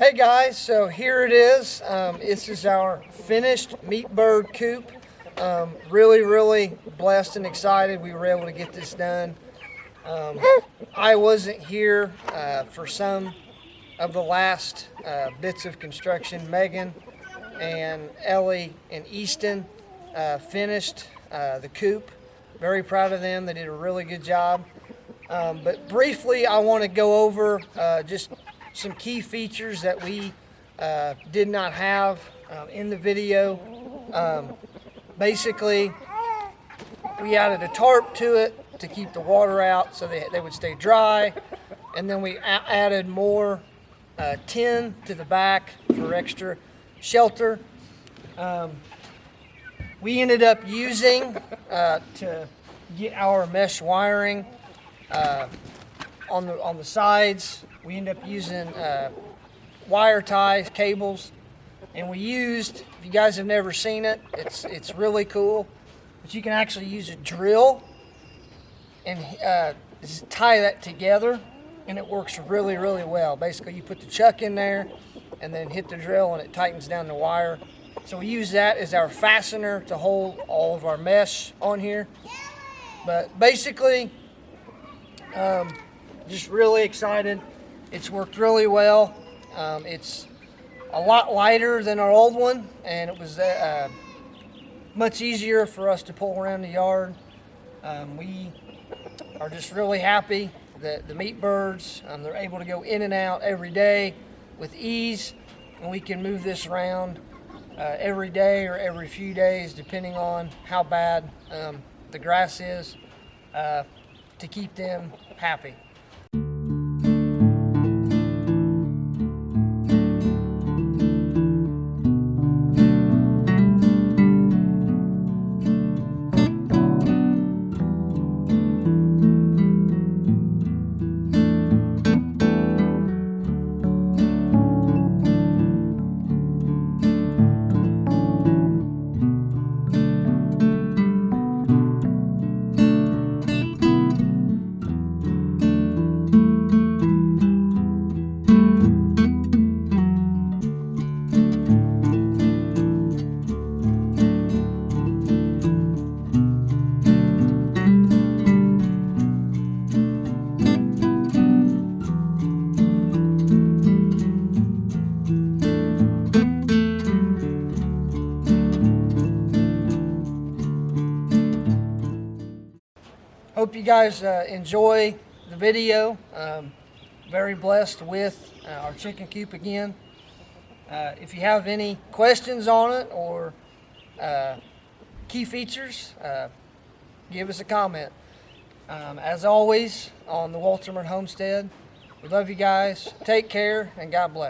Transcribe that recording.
Hey guys, so here it is. This is our finished meat bird coop. Really blessed and excited we were able to get this done. I wasn't here for some of the last bits of construction. Megan and Ellie and Easton finished the coop. Very proud of them. They did a really good job. But briefly, I want to go over just some key features that we did not have in the video. Basically, we added a tarp to it to keep the water out so they would stay dry. And then we added more tin to the back for extra shelter. We ended up using to get our mesh wiring on the sides. We ended up using wire ties, cables, and we used, if you guys have never seen it, it's really cool, but you can actually use a drill and tie that together, and it works really well. Basically, you put the chuck in there and then hit the drill and it tightens down the wire. So we use that as our fastener to hold all of our mesh on here. But basically, just really excited. It's worked really well. It's a lot lighter than our old one, and it was much easier for us to pull around the yard. We are just really happy that the meat birds, they're able to go in and out every day with ease, and we can move this around every day or every few days, depending on how bad the grass is, to keep them happy. Hope you guys enjoy the video. Very blessed with our chicken coop again. If you have any questions on it or key features, give us a comment. As always, on the Wolterman Homestead, we love you guys. Take care and God bless.